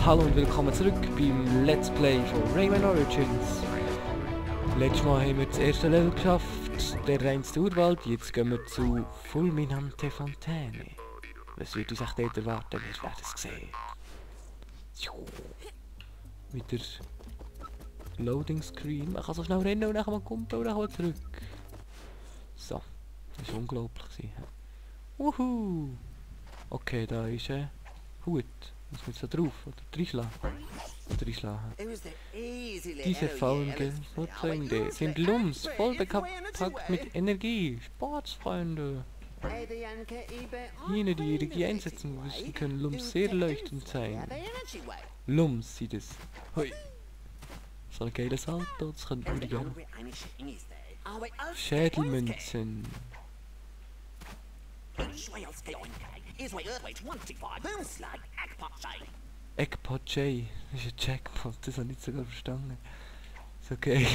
Hallo und willkommen zurück beim Let's Play von Rayman Origins. Letztes Mal haben wir das erste Level geschafft, der reinste Urwald. Jetzt gehen wir zu Fulminante Fontäne. Was wird uns echt dort erwarten? Wir werden es sehen. Wieder Loading Screen. Man kann so schnell rennen und dann kann man kumpen und dann kann man zurück. So, das war unglaublich. Wuhu! Okay, da ist Hut. Muss man jetzt da drauf oder reinschlagen? Diese faulen Freunde sind Lums, voll bepackt mit Energie. Sportsfreunde. Jene, die Energie einsetzen müssen, können Lums sehr leuchtend sein. Lums sieht es. Hoi. So ein geiles Auto, das könnte ich gerne. Schädelmünzen. Eggpot J. Das ist ein Jackpot, das habe ich nicht sogar verstanden. So geil.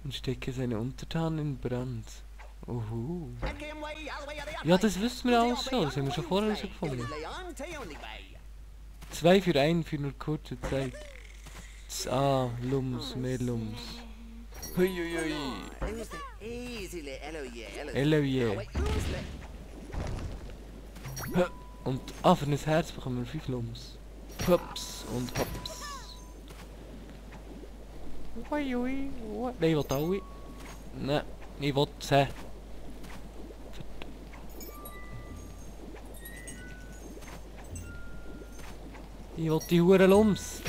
Und stecke seine Untertanen in Brand. Uhu. Ja, das wissen wir auch schon, das haben wir schon vorher herausgefunden. 2 für 1 für nur kurze Zeit. Lums, mehr Lums. Huiuiui. Eloje. Und für ein Herz bekommen wir 5 Lums. Hops und hops. Huiui. Nein, ich will alle. Nein, ich will 10. Ich will die Huren Lums.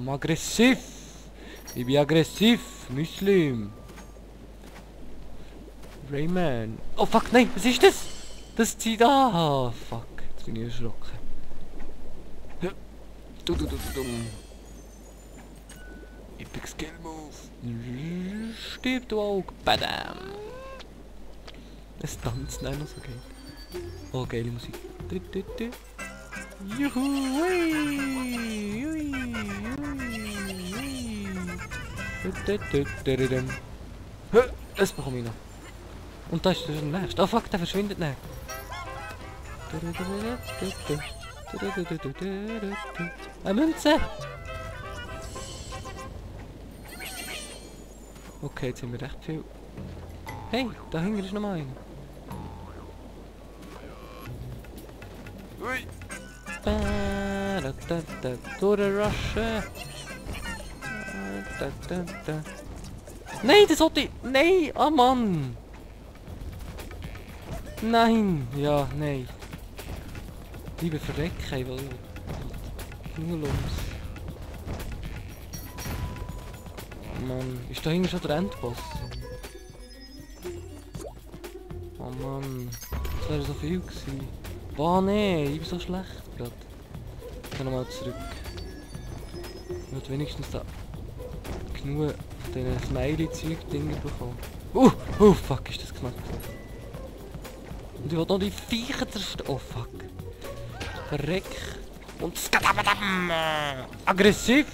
Aggressiv. Ich bin aggressiv. Muslim. Rayman. Oh fuck, nein, was ist das? Das zieht da. Fuck, jetzt bin ich erschrocken. Epic Skill Move. Stirb du auch. Badam. Es tanzt noch so geil. Oh, geile Musik. Juhu. Das bekomme ich noch. Und da ist der nächste. Oh fuck, der verschwindet nicht. Eine Münze! Okay, jetzt haben wir recht viel. Hey, da hinten ist noch mal einer. Durchrushen! Nein, das wollte ich! Nein! Oh Mann! Nein! Ja, nein. Lieber verrecken, weil... Nur los. Mann, ist da hinten schon der Endboss? Oh Mann, das wäre so viel gewesen. Boah, nee, ich bin so schlecht gerade. Ich kann nochmal zurück. Ich will wenigstens da genug von diesen Smiley-Zeug-Dingen bekommen. Fuck, ist das knapp. Und ich will noch die Viecher zerstören. Oh fuck. Verreck. Und skadabadam. Aggressiv.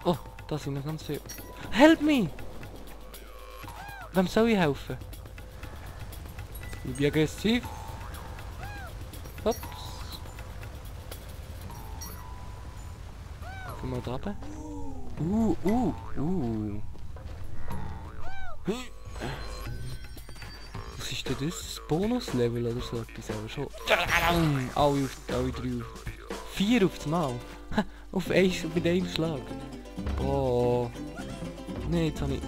Oh, da sind noch ganz viele. Help me! Wem soll ich helfen? Ich bin aggressiv. Hops. Komm mal da runter. Was ist denn das? Bonus-Level oder so etwas? Aber schon. Alle 3 auf. 4 auf das Mal. Auf 1 mit einem Schlag. Oh. Nee, jetzt habe ich...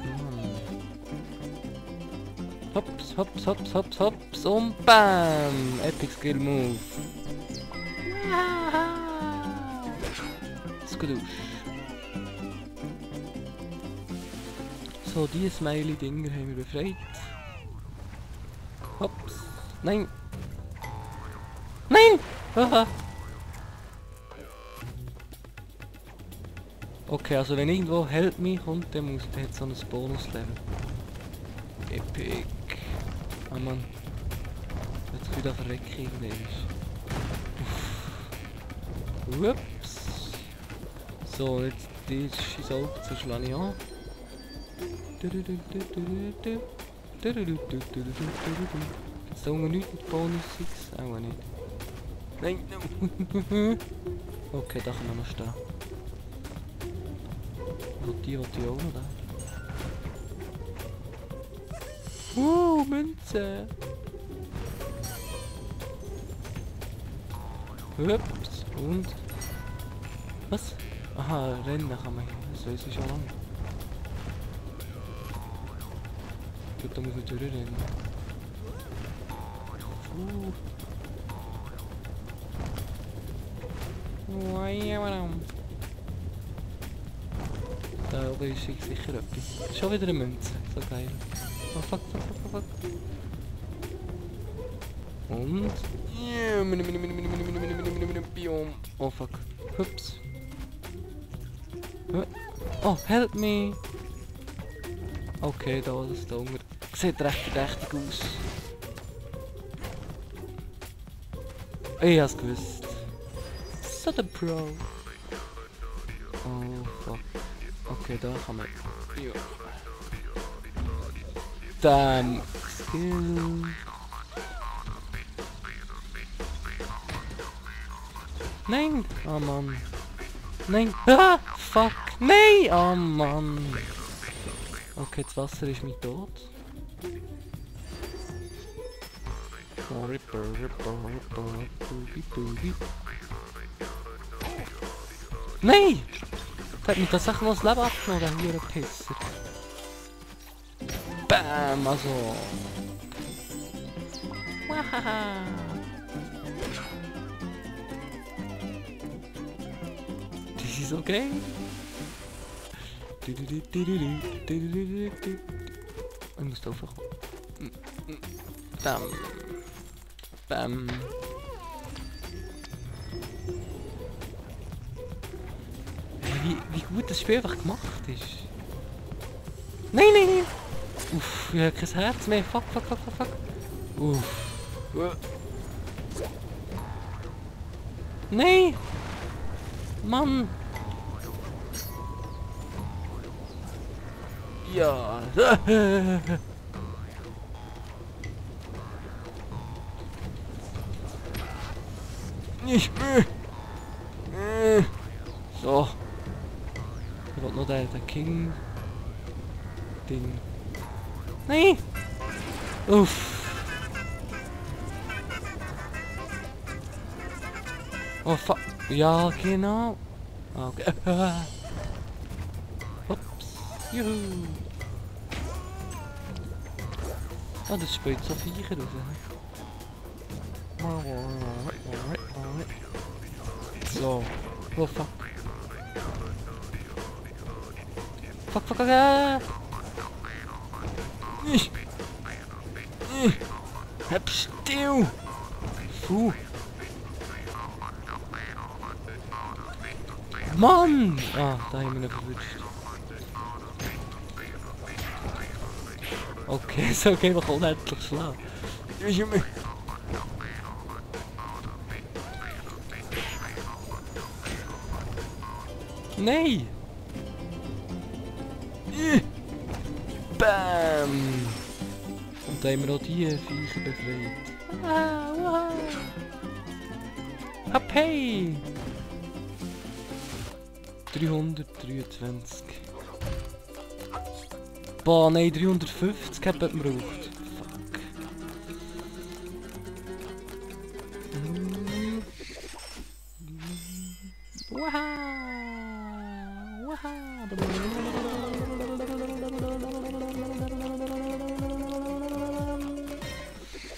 Hops, hops, hops, hops, hops und BAM! Epic Skill Move. Skudusch. So, diese Smiley-Dinger haben wir befreit. Hops. Nein! Nein! Haha! Okay, also wenn irgendwo Help Me kommt, dann muss der jetzt so ein Bonus-Level. Epic. Ah Mann. Jetzt wieder verrecken irgendwann. Ups. So, jetzt die Scheiß Augen zerschlage ich an. Gibt's da unten nichts mit Bonus 6? Auch nicht. Nein, no. Okay, da kann man noch stehen. Die auch noch da. Münze! Ups, und? Was? Aha, rennen kann man hier. Das weiß ich schon lange. Gut, da muss man durchrennen. Da oben ist sicher etwas. Schon wieder eine Münze. So geil. Oh fuck. Und... Biom. Oh fuck. Hups. Oh, help me! Okay, da ist der Hunger. Sieht recht verdächtig aus. Ich hab's gewusst. So der Pro. Oh fuck. Okay, da kann man... Ja. Damn. Skill. Nein! Oh Mann. Nein! Ah! Fuck! Nein! Oh Mann! Okay, das Wasser ist mein Tod. Nein! Der hat mir tatsächlich noch das Leben abgenommen, der hier Pisser. Bam! Also... Wahaha! Das ist okay. Ich muss da aufkommen. Bam. Bam. Wie gut das Spiel einfach gemacht ist. Nein! Uff, ich habe kein Herz mehr. Fuck. Uff. Nein! Mann! Ja! Nicht! So! Ich wollte noch der King... Ding... Nein! Uff! Oh fuck! Ja, genau! Okay. Ups! Juhu! Ah, das spült so Viecher raus. So. Oh fuck. Fuck. Hab still. Puh. Mann! Ah, da haben wir ihn verwünscht. Okay, so gehen wir unendlich schlagen. Nein! Bam! Und da haben wir auch die Viecher befreit. Wow! Hey! 323. Boah, nein, 350 hat man gebraucht. Fuck.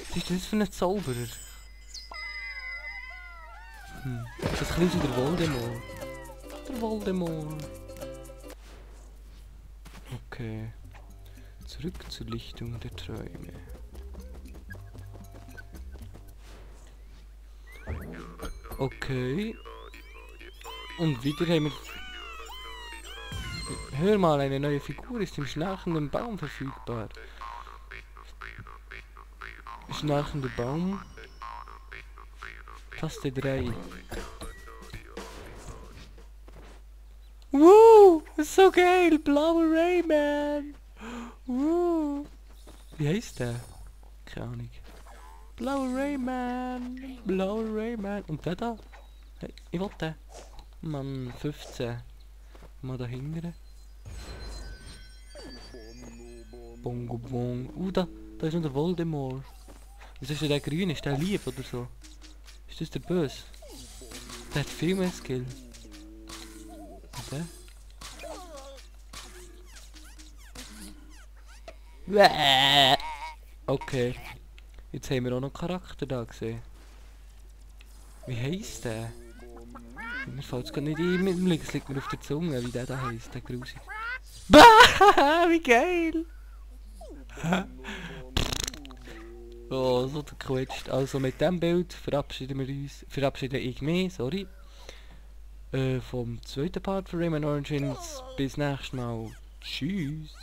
Was ist das für ein Zauberer? Das ist ein bisschen der Voldemort. Voldemort. Okay. Zurück zur Lichtung der Träume. Okay. Und wieder haben wir... Hör mal, eine neue Figur ist im schnarchenden Baum verfügbar. Schnarchender Baum. Taste 3. Woo! So geil! Blauer Rayman! Woo! Wie heisst der? Keine Ahnung. Blauer Rayman! Blauer Rayman! Und der da? Hey, ich will den. Mann, 15. Mal da hinten. Bongo Bong. Da ist noch der Voldemort. Wieso ist der grün? Ist der lieb oder so? Ist das der Böse? Der hat viel mehr Skill. Und der? Bäh. Okay. Jetzt haben wir auch noch Charakter da gesehen. Wie heisst der? Mir fällt es gar nicht ein mit dem Link, es liegt mir auf der Zunge, wie der da heisst, der Grusig. Bah! Wie geil! Oh, so gequetscht. Also mit diesem Bild verabschiede ich mich, sorry, vom zweiten Part von Rayman Origins. Bis nächstes Mal. Tschüss!